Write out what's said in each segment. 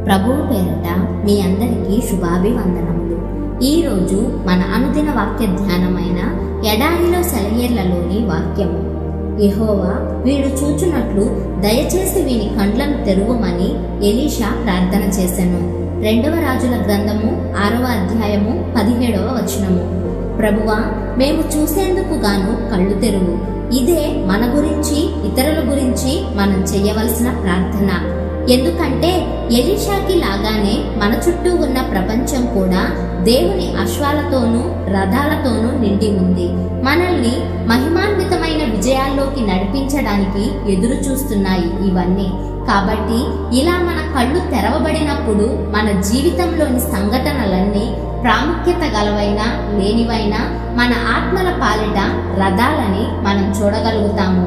ప్రభువు పేరట మీ అందరికీ శుభాభివందనములు. ఈరోజు మన అనుదిన వాక్య ధ్యానమైన ఎడారిలో సెలయేర్లలోని వాక్యము. యెహోవా వీడు చూచునట్లు దయచేసి వీని కండ్లను తెరువమని ఎలీషా ప్రార్థన చేసెను. 2వ రాజుల గ్రంథము 6వ అధ్యాయము 17వ వచనము. ప్రభువా, మేము చూసేందుకు గాను కళ్ళు తెరువు. ఇదే మన గురించి, ఇతరుల గురించి మనం చేయవలసిన ప్రార్థన. ఎందుకంటే ఎలీషాకి లాగానే మన చుట్టూ ఉన్న ప్రపంచం కూడా దేవుని అశ్వాలతోనూ రథాలతోనూ నిండి ఉంది. మనల్ని మహిమాన్వితమైన విజయాల్లోకి నడిపించడానికి ఎదురు చూస్తున్నాయి ఇవన్నీ. కాబట్టి ఇలా మన కళ్ళు తెరవబడినప్పుడు మన జీవితంలోని సంఘటనలన్నీ ప్రాముఖ్యత గలవైనా లేనివైనా మన ఆత్మల పాలిట రథాలని మనం చూడగలుగుతాము.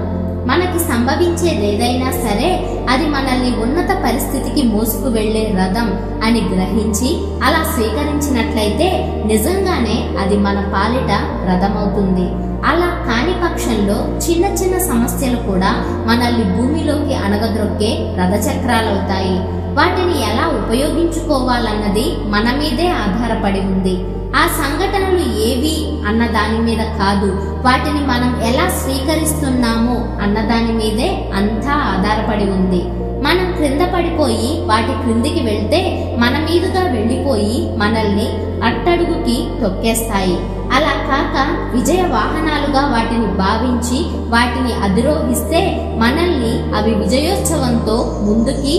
మనకి సంభవించేదేదైనా సరే అది మనల్ని ఉన్నత పరిస్థితికి మోసుకు వెళ్లే రథం అని గ్రహించి అలా స్వీకరించినట్లయితే నిజంగానే అది మన పాలిట రథమవుతుంది. అలా కాని పక్షంలో చిన్న చిన్న సమస్యలు కూడా మనల్ని భూమిలోకి అణగద్రొక్కే రథచక్రాలవుతాయి. వాటిని ఎలా ఉపయోగించుకోవాలన్నది మన మీదే ఆధారపడి ఉంది. ఆ సంఘటనలు ఏవి అన్న దాని మీద కాదు, వాటిని మనం ఎలా స్వీకరిస్తున్నామో అన్న దాని మీదే అంతా ఆధారపడి ఉంది. మనం క్రింద పడిపోయి వాటి క్రిందికి వెళ్తే మన మీదుగా వెళ్ళిపోయి మనల్ని అట్టడుగుకి తొక్కేస్తాయి. అలా కాక విజయ వాహనాలుగా వాటిని భావించి వాటిని అధిరోహిస్తే మనల్ని అవి విజయోత్సవంతో ముందుకి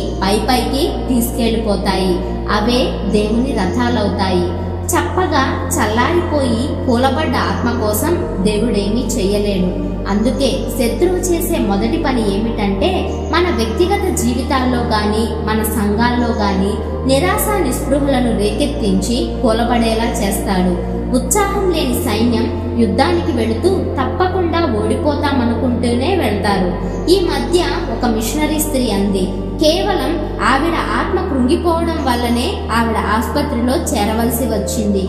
పైకి తీసుకెళ్లిపోతాయి. అవే దేవుని రథాలవుతాయి. చప్పగా చల్లారిపోయి కూలబడ్డ ఆత్మ కోసం దేవుడేమీ చెయ్యలేడు. అందుకే శత్రువు చేసే మొదటి పని ఏమిటంటే మన వ్యక్తిగత జీవితాల్లో గాని మన సంఘాల్లో గాని నిరాశ నిస్పృహలను రేకెత్తించి కూలబడేలా చేస్తాడు. ఉత్సాహం లేని సైన్యం యుద్ధానికి వెళుతూ తప్పకుండా ఓడిపోతామనుకుంటూనే వెళ్తారు. ఈ మధ్య ఒక మిషనరీ స్త్రీ అంది, కేవలం ఆవిడ ఆత్మ కృంగిపోవడం వల్లనే ఆవిడ ఆసుపత్రిలో చేరవలసి వచ్చింది.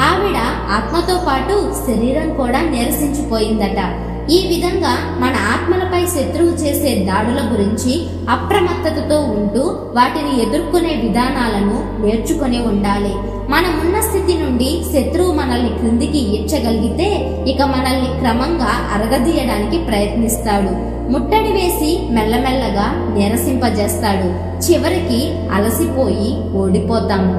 ఆవిడ ఆత్మతో పాటు శరీరం కూడా నీరసించిపోయిందట. ఈ విధంగా మన ఆత్మలపై శత్రువు చేసే దాడుల గురించి అప్రమత్తతతో ఉంటూ వాటిని ఎదుర్కొనే విధానాలను నేర్చుకుని ఉండాలి. మనమున్న స్థితి నుండి శత్రువు మనల్ని క్రిందికి ఈడ్చగలిగితే ఇక మనల్ని క్రమంగా అరగదీయడానికి ప్రయత్నిస్తాడు. ముట్టడి వేసి మెల్లమెల్లగా నీరసింపజేస్తాడు. చివరికి అలసిపోయి ఓడిపోతాము.